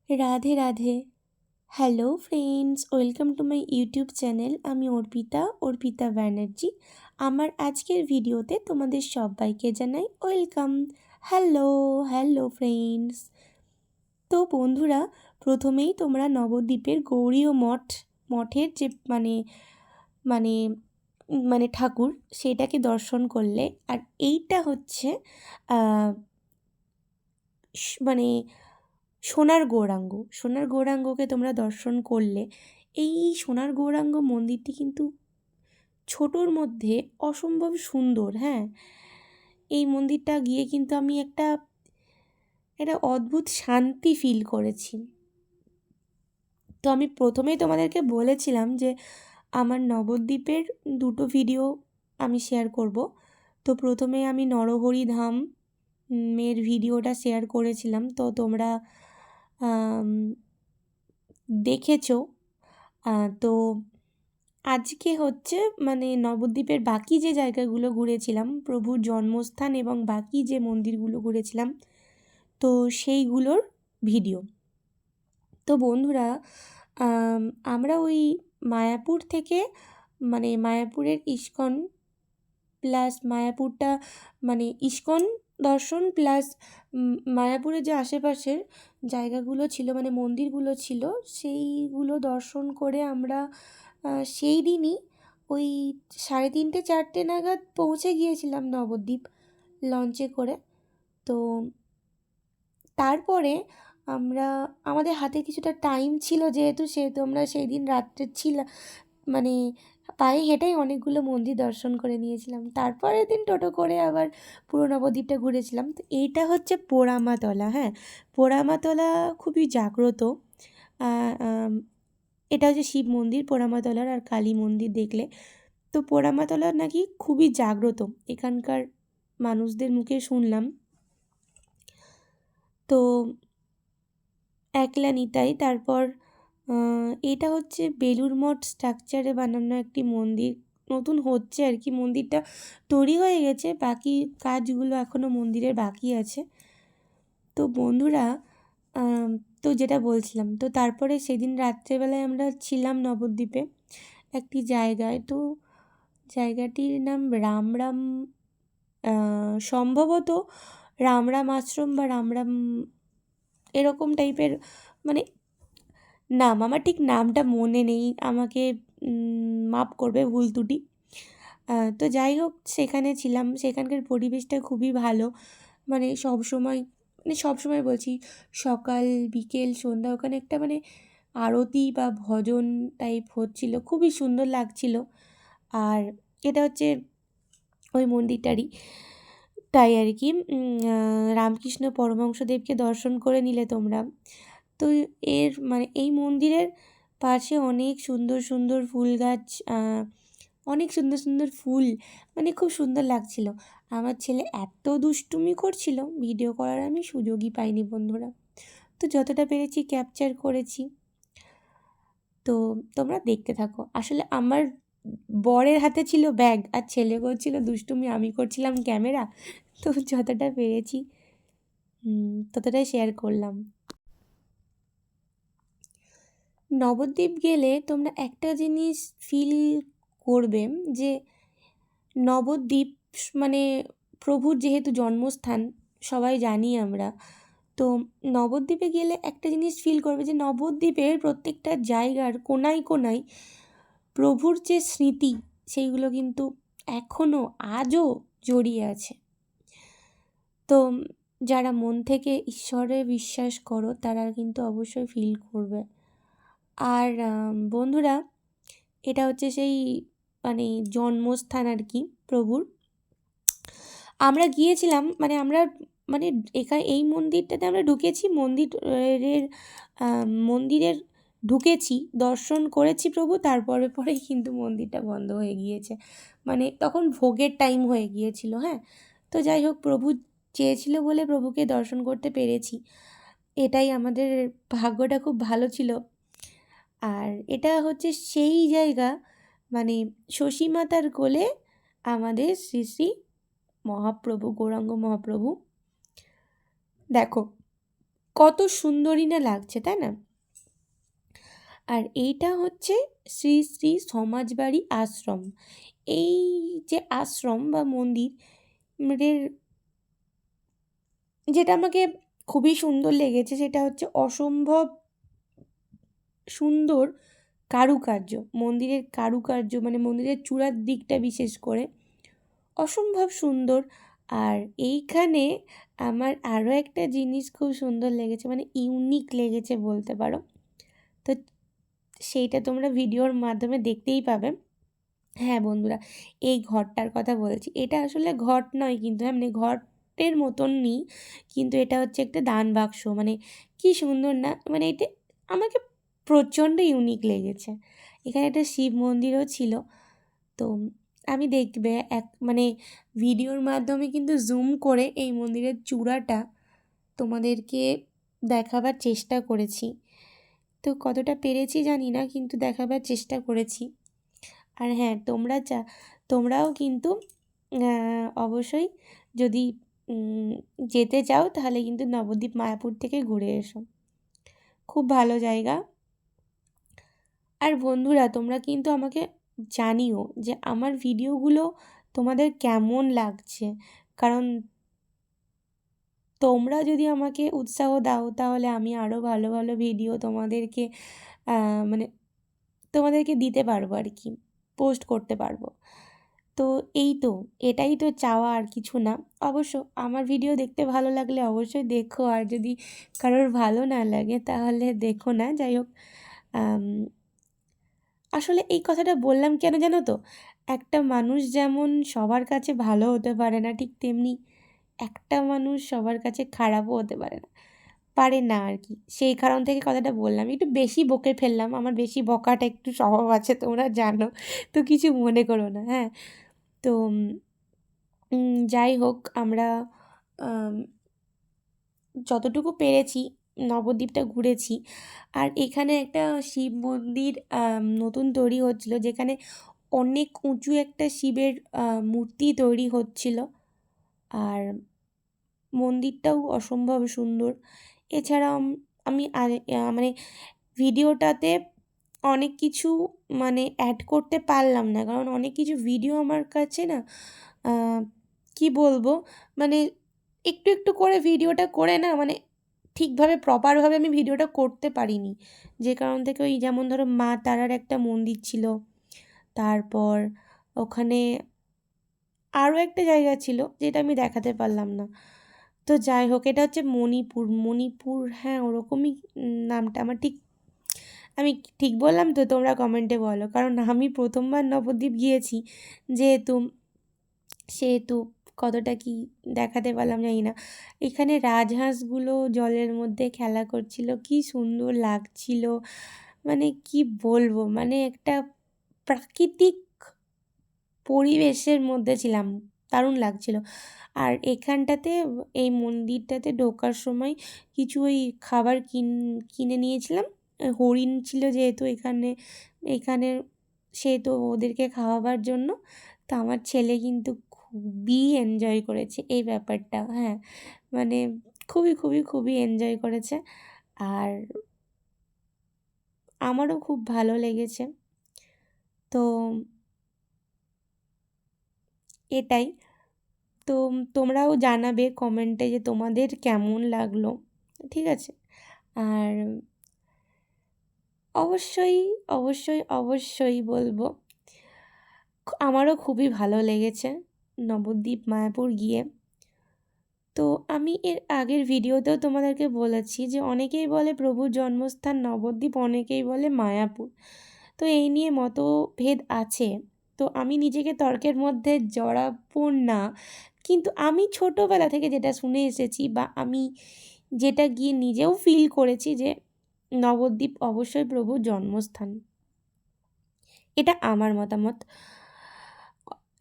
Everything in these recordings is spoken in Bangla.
Radhe Radhe. Hello friends, welcome to my YouTube channel. আমি অর্পিতা ব্যানার্জি। আমার আজকের ভিডিওতে তোমাদের সবাইকে জানাই ওয়েলকাম। Hello hello friends. তো বন্ধুরা, প্রথমেই তোমরা নবদ্বীপের গৌরীয় মঠের যে মানে মানে মানে ঠাকুর, সেটাকে দর্শন করলে। আর এইটা হচ্ছে মানে সোনার গৌরাঙ্গকে তোমরা দর্শন করলে। এই সোনার গৌরাঙ্গ মন্দিরটি কিন্তু ছোটোর মধ্যে অসম্ভব সুন্দর। হ্যাঁ, এই মন্দিরটা গিয়ে কিন্তু আমি একটা অদ্ভুত শান্তি ফিল করেছি। তো আমি প্রথমেই তোমাদেরকে বলেছিলাম যে আমার নবদ্বীপের দুটো ভিডিও আমি শেয়ার করব। তো প্রথমে আমি নরহরি ধাম এর ভিডিওটা শেয়ার করেছিলাম, তো তোমরা দেখেছো। তো আজকে হচ্ছে নবদ্বীপের বাকি যে জায়গাগুলো ঘুরেছিলাম, প্রভুর জন্মস্থান এবং বাকি যে মন্দিরগুলো ঘুরেছিলাম, তো সেইগুলোর ভিডিও। তো বন্ধুরা, আমরা ওই মায়াপুর থেকে মায়াপুরের ইস্কন প্লাস মায়াপুরটা ইস্কন দর্শন প্লাস মায়াপুরের যে আশেপাশের জায়গাগুলো ছিল, মন্দিরগুলো ছিল, সেইগুলো দর্শন করে আমরা সেই দিনই ওই 3:30-4টে নাগাদ পৌঁছে গিয়েছিলাম নবদ্বীপ লঞ্চে করে। তো তারপরে আমাদের হাতে কিছুটা টাইম ছিল, সেহেতু আমরা সেই দিন রাত্রে পায়ে হেঁটেই অনেকগুলো মন্দির দর্শন করে নিয়েছিলাম। তারপরের দিন টোটো করে আবার পুরো নবদ্বীপটা ঘুরেছিলাম। তো এইটা হচ্ছে পোড়ামাতলা। হ্যাঁ, পোড়ামাতলা খুবই জাগ্রত। এটা হচ্ছে শিব মন্দির পোড়ামাতলার, আর কালী মন্দির দেখলে। তো পোড়ামাতলা নাকি খুবই জাগ্রত, এখানকার মানুষদের মুখে শুনলাম। তো একলা নিতাই। তারপর এটা হচ্ছে বেলুড় মঠ স্ট্রাকচারে বানানো একটি মন্দির, নতুন হচ্ছে আর কি। মন্দিরটা তৈরি হয়ে গেছে, বাকি কাজগুলো এখনও মন্দিরের বাকি আছে। তো বন্ধুরা, তো যেটা বলছিলাম, তো তারপরে সেদিন রাত্রেবেলায় আমরা ছিলাম নবদ্বীপে একটি জায়গায়। তো জায়গাটির নাম রামরাম, সম্ভবত রামরাম আশ্রম বা রামরাম এরকম টাইপের নাম। আমার ঠিক নামটা মনে নেই, আমাকে মাফ করবে ভুল ত্রুটি। তো যাই হোক, সেখানে ছিলাম। সেখানকার পরিবেশটা খুবই ভালো। সবসময় বলছি, সকাল বিকেল সন্ধ্যা ওখানে একটা আরতি বা ভজন টাইপ হচ্ছিল, খুবই সুন্দর লাগছিল। আর এটা হচ্ছে ওই মন্দিরটারই তাই আর কি। রামকৃষ্ণ পরমহংসদেবকে দর্শন করে নিলে তোমরা, তো এই মন্দিরের পাশে অনেক সুন্দর সুন্দর ফুল গাছ, অনেক সুন্দর সুন্দর ফুল, খুব সুন্দর লাগছিল। আমার ছেলে এত দুষ্টুমি করছিল, ভিডিও করার আমি সুযোগই পাইনি বন্ধুরা। তো যতটা পেরেছি ক্যাপচার করেছি, তো তোমরা দেখতে থাকো। আসলে আমার বরের হাতে ছিল ব্যাগ আর ছেলে করছিল দুষ্টুমি, আমি করছিলাম ক্যামেরা। তো যতটা পেরেছি ততটাই শেয়ার করলাম। নবদ্বীপ গেলে তোমরা একটা জিনিস ফিল করবে যে নবদ্বীপ প্রভুর যেহেতু জন্মস্থান সবাই জানি আমরা। তো নবদ্বীপে গেলে একটা জিনিস ফিল করবে যে নবদ্বীপের প্রত্যেকটা জায়গার কোনায় কোনায় প্রভুর যে স্মৃতি, সেইগুলো কিন্তু এখনও আজও জড়িয়ে আছে। তো যারা মন থেকে ঈশ্বরে বিশ্বাস করো তারা কিন্তু অবশ্যই ফিল করবে। আর বন্ধুরা, এটা হচ্ছে সেই জন্মস্থান আর কি প্রভুর। আমরা গিয়েছিলাম আমরা এই মন্দিরটাতে আমরা ঢুকেছি, মন্দিরের ঢুকেছি, দর্শন করেছি প্রভু, পরেই কিন্তু মন্দিরটা বন্ধ হয়ে গিয়েছে। তখন ভোগের টাইম হয়ে গিয়েছিল। হ্যাঁ, তো যাই হোক, প্রভু চেয়েছিল বলে প্রভুকে দর্শন করতে পেরেছি, এটাই আমাদের ভাগ্যটা খুব ভালো ছিল। আর এটা হচ্ছে সেই জায়গা, শশী মাতার কোলে আমাদের শ্রী শ্রী মহাপ্রভু গৌরাঙ্গ মহাপ্রভু। দেখো কত সুন্দরই না লাগছে, তাই না? আর এইটা হচ্ছে শ্রী শ্রী সমাজবাড়ি আশ্রম। এই যে আশ্রম বা মন্দির এর যেটা আমাকে খুবই সুন্দর লেগেছে সেটা হচ্ছে অসম্ভব সুন্দর কারুকার্য। মন্দিরের কারুকার্য মানে মন্দিরের চূড়ার দিকটা বিশেষ করে অসম্ভব সুন্দর। আর এইখানে আমার আরও একটা জিনিস খুব সুন্দর লেগেছে, মানে ইউনিক লেগেছে বলতে পারো। তো সেইটা তোমরা ভিডিওর মাধ্যমে দেখতেই পাবে। হ্যাঁ বন্ধুরা, এই ঘরটার কথা বলছি। এটা আসলে ঘট নয় কিন্তু, হ্যাঁ মানে ঘটের মতন নেই, কিন্তু এটা হচ্ছে একটা দান বাক্স। মানে কি সুন্দর না, মানে এটা আমাকে প্রচণ্ড ইউনিক লেগেছে। এখানে একটা শিব মন্দিরও ছিল। তো আমি দেখবে মানে ভিডিওর মাধ্যমে কিন্তু জুম করে এই মন্দিরের চূড়াটা তোমাদেরকে দেখাবার চেষ্টা করেছি। তো কতটা পেরেছি জানি না, কিন্তু দেখাবার চেষ্টা করেছি। আর হ্যাঁ, তোমরাও কিন্তু অবশ্যই যদি যেতে চাও তাহলে কিন্তু নবদ্বীপ মায়াপুর থেকে ঘুরে এসো, খুব ভালো জায়গা। আর বন্ধুরা, তোমরা কিন্তু আমাকে জানিও যে আমার ভিডিওগুলো তোমাদের কেমন লাগছে, কারণ তোমরা যদি আমাকে উৎসাহ দাও তাহলে আমি আরও ভালো ভালো ভিডিও মানে তোমাদেরকে দিতে পারবো আর কি, পোস্ট করতে পারবো। তো এটাই তো চাওয়া, আর কিছু না। অবশ্য আমার ভিডিও দেখতে ভালো লাগলে অবশ্যই দেখো, আর যদি কারোর ভালো না লাগে তাহলে দেখো না। যাই হোক, আসলে এই কথাটা বললাম কেন জানো তো, একটা মানুষ যেমন সবার কাছে ভালো হতে পারে না, ঠিক তেমনি একটা মানুষ সবার কাছে খারাপও হতে পারে না আর কি। সেই কারণ থেকে কথাটা বললাম, একটু বেশি বকে ফেললাম, আমার বেশি বকাটা একটু স্বভাব আছে তোমরা জানো, তো কিছু মনে করো না। হ্যাঁ, তো যাই হোক, আমরা যতটুকু পেরেছি নবদ্বীপটা ঘুরেছি। আর এখানে একটা শিব মন্দির নতুন তৈরি হচ্ছিল, যেখানে অনেক উঁচু একটা শিবের মূর্তি তৈরি হচ্ছিল। আর মন্দিরটাও অসম্ভব সুন্দর। এছাড়াও আমি মানে ভিডিওটাতে অনেক কিছু মানে অ্যাড করতে পারলাম না, কারণ অনেক কিছু ভিডিও আমার কাছে না কি বলবো, মানে একটু একটু করে ভিডিওটা করে না, মানে ঠিকভাবে প্রপারভাবে আমি ভিডিওটা করতে পারিনি। যে কারণ থেকে ওই যেমন ধরো মা তারার একটা মন্দির ছিল, তারপর ওখানে আরও একটা জায়গা ছিল যেটা আমি দেখাতে পারলাম না। তো যাই হোক, এটা হচ্ছে মণিপুর, হ্যাঁ ওরকমই নামটা। আমি ঠিক বললাম তো? তোমরা কমেন্টে বলো, কারণ আমি প্রথমবার নবদ্বীপ গিয়েছি সেহেতু কতটা কি দেখাতে পারলাম জানি না। এখানে রাজহাঁসগুলো জলের মধ্যে খেলা করছিল, কি সুন্দর লাগছিল, মানে কি বলবো, মানে একটা প্রাকৃতিক পরিবেশের মধ্যে ছিলাম, দারুণ লাগছিল। আর এখানটাতে এই মন্দিরটাতে ঢোকার সময় কিছু ওই খাবার কিনে নিয়েছিলাম। হরিণ ছিল যেহেতু এখানে সেহেতু ওদেরকে খাওয়াবার জন্য। তো আমার ছেলে কিন্তু খুবই এনজয় করেছে এই ব্যাপারটা। হ্যাঁ, মানে খুবই খুবই খুবই এনজয় করেছে। আর আমারও খুব ভালো লেগেছে। তো এটাই। তো তোমরাও জানাবে কমেন্টে যে তোমাদের কেমন লাগলো, ঠিক আছে? আর অবশ্যই অবশ্যই অবশ্যই বলবো আমারও খুবই ভালো লেগেছে নবদ্বীপ মায়াপুর গিয়ে। তো আমি এর আগের ভিডিওতেও তোমাদেরকে বলেছি যে অনেকেই বলে প্রভুর জন্মস্থান নবদ্বীপ, অনেকেই বলে মায়াপুর। তো এই নিয়ে মতভেদ আছে। তো আমি নিজেকে তর্কের মধ্যে জড়াবো না, কিন্তু আমি ছোটোবেলা থেকে যেটা শুনে এসেছি বা আমি যেটা গিয়ে নিজেও ফিল করেছি যে নবদ্বীপ অবশ্যই প্রভুর জন্মস্থান। এটা আমার মতামত।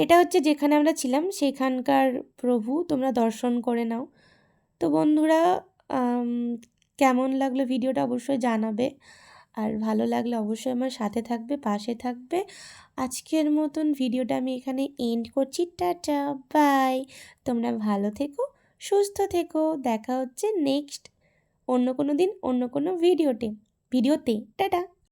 এটা হচ্ছে যেখানে আমরা ছিলাম সেখানকার প্রভু, তোমরা দর্শন করে নাও। তো বন্ধুরা, কেমন লাগলো ভিডিওটা অবশ্যই জানাবে, আর ভালো লাগলে অবশ্যই আমার সাথে থাকবে, পাশে থাকবে। আজকের মতন ভিডিওটা আমি এখানে এন্ড করছি। Tata, bye. তোমরা ভালো থেকো, সুস্থ থেকো, দেখা হচ্ছে নেক্সট অন্য কোনো দিন অন্য কোনো ভিডিওতে টাটা।